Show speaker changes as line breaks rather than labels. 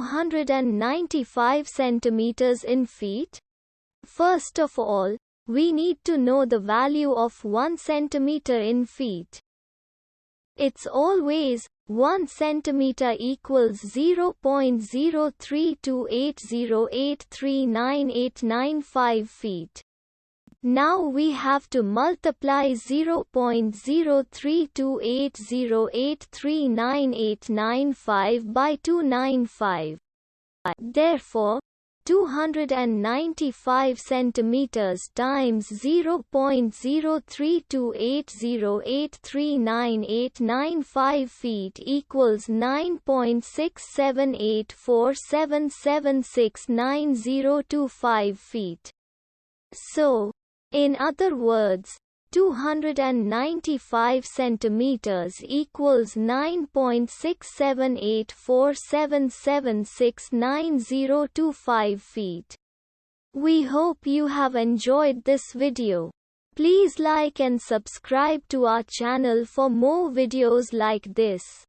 295 centimeters in feet? First of all, we need to know the value of 1 centimeter in feet. It's always 1 centimeter equals 0.03280839895 feet. Now we have to multiply 0.03280839895 by 295. Therefore, 295 centimeters times 0.03280839895 feet equals 9.678477690025 feet. So, in other words, 295 centimeters equals 9.678477690025 feet. We hope you have enjoyed this video. Please like and subscribe to our channel for more videos like this.